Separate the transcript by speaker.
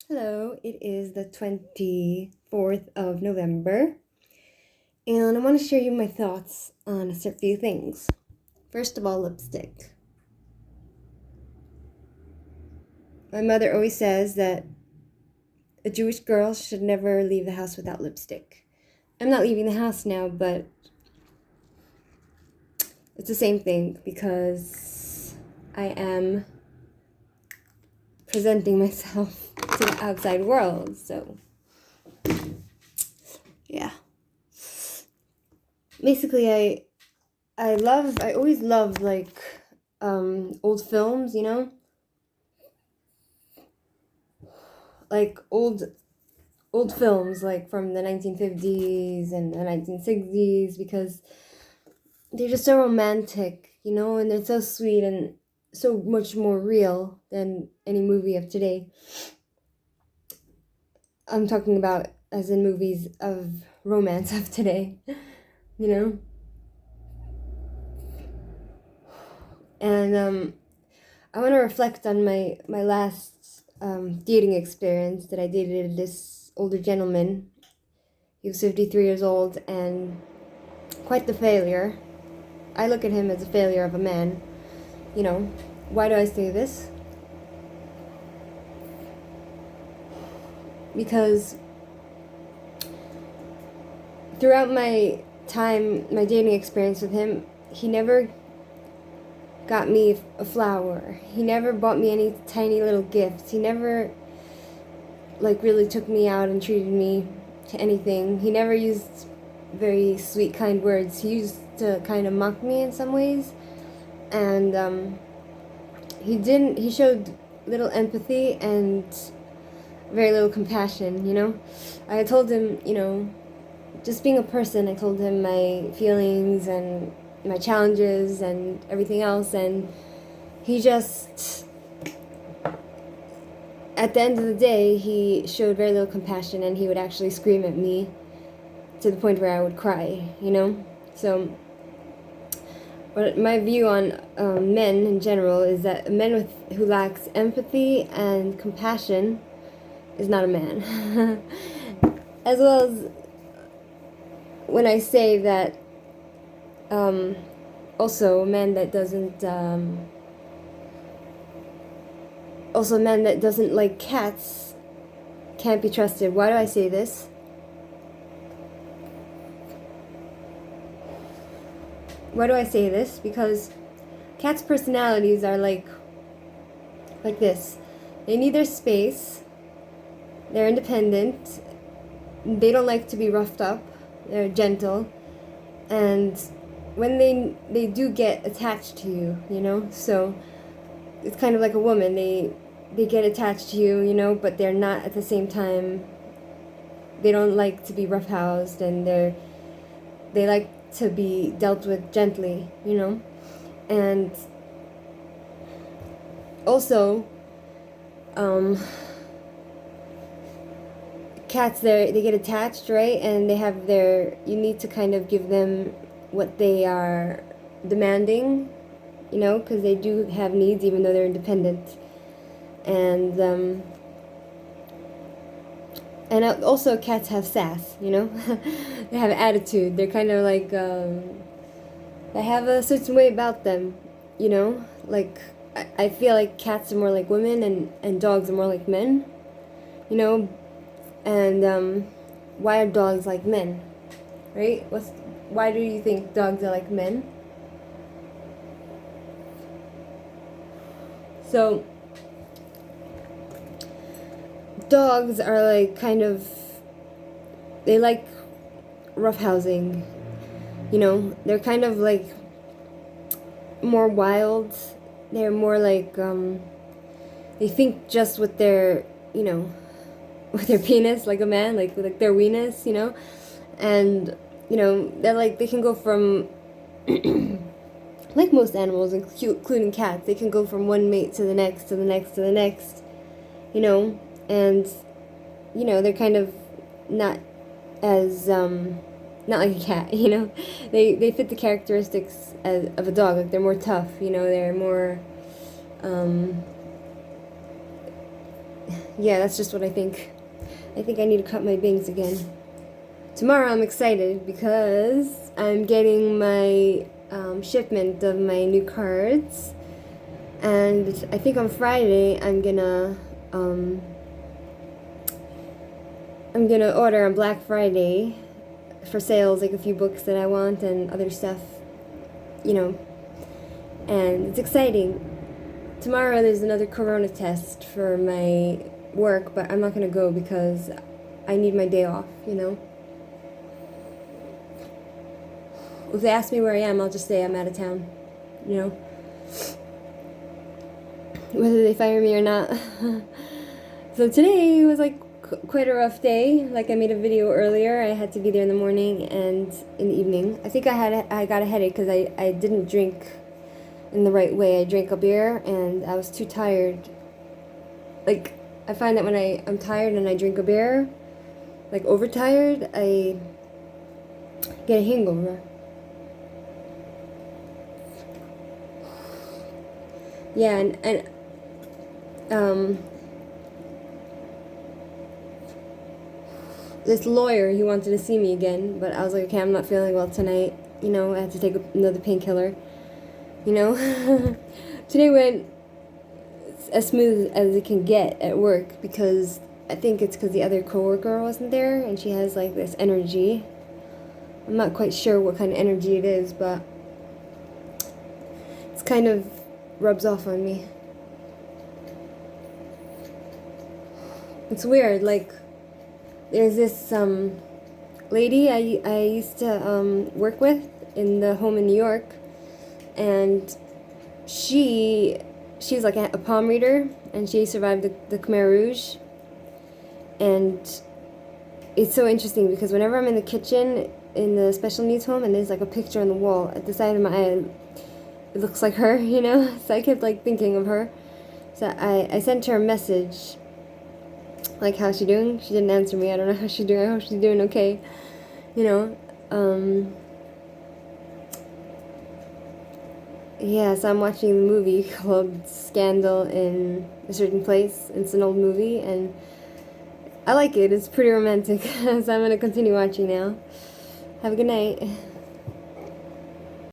Speaker 1: Hello, it is the 24th of November, and I want to share you my thoughts on a few things. First of all, lipstick. My mother always says that a Jewish girl should never leave the house without lipstick. I'm not leaving the house now, but it's the same thing because I am presenting myself to the outside world, so yeah. Basically, I always loved old films, like old films like from the 1950s and the 1960s because they're just so romantic, and they're so sweet and so much more real than any movie of today. I'm talking about as in movies of romance of today, you know? And I want to reflect on my last dating experience that I dated this older gentleman. He was 53 years old and quite the failure. I look at him as a failure of a man. Why do I say this? Because throughout my dating experience with him, he never got me a flower. He never bought me any tiny little gifts. He never really took me out and treated me to anything. He never used very sweet, kind words. He used to kind of mock me in some ways, and he showed little empathy and very little compassion. I told him, just being a person, I told him my feelings and my challenges and everything else, and he just, at the end of the day, he showed very little compassion, and he would actually scream at me to the point where I would cry. So, my view on men in general is that a man who lacks empathy and compassion is not a man. As well as when I say that also a man that doesn't like cats can't be trusted. Why do I say this? Because cats' personalities are like this. They need their space. They're independent. They don't like to be roughed up. They're gentle. And when they do get attached to you, so it's kind of like a woman. They get attached to you, but they're not at the same time. They don't like to be roughhoused, and they like to be dealt with gently. And also, cats, they get attached, right? And you need to kind of give them what they are demanding, because they do have needs even though they're independent. And also cats have sass, they have attitude. They're kind of like they have a certain way about them, like I feel like cats are more like women and dogs are more like men, you know and why are dogs like men, right? Why do you think dogs are like men? So dogs are like kind of, they like roughhousing, they're kind of like more wild. They're more like they think just with their with their penis, like a man, like their weenus, and they're like, they can go from like most animals, including cats, they can go from one mate to the next, to the next, to the next, and they're kind of not as not like a cat, they fit the characteristics of a dog. Like, they're more tough, they're more yeah, that's just what I think. I think I need to cut my bangs again. Tomorrow I'm excited because I'm getting my shipment of my new cards. And I think on Friday I'm gonna order on Black Friday for sales like a few books that I want and other stuff, you know. And it's exciting. Tomorrow there's another corona test for my work, but I'm not gonna go because I need my day off, you know. If they ask me where I am, I'll just say I'm out of town, you know. Whether they fire me or not. So today was like quite a rough day. Like I made a video earlier. I had to be there in the morning and in the evening. I think I got a headache because I didn't drink in the right way. I drank a beer and I was too tired. Like I find that when I'm tired and I drink a beer, like overtired, I get a hangover. Yeah, and this lawyer, he wanted to see me again, but I was like, okay, I'm not feeling well tonight. You know, I had to take another painkiller. You know, today went as smooth as it can get at work because I think it's because the other coworker wasn't there and she has like this energy. I'm not quite sure what kind of energy it is, but it's kind of rubs off on me. It's weird, like there's this lady I used to work with in the home in New York, and she's like a palm reader, and she survived the Khmer Rouge. And it's so interesting because whenever I'm in the kitchen in the special needs home and there's like a picture on the wall at the side of my eye, it looks like her, you know. So I kept like thinking of her. So I sent her a message, like, how's she doing? She didn't answer me. I don't know how she's doing. I hope she's doing okay, you know. Yeah, so I'm watching the movie called Scandal in a Certain Place. It's an old movie, and I like it. It's pretty romantic, so I'm going to continue watching now. Have a good night.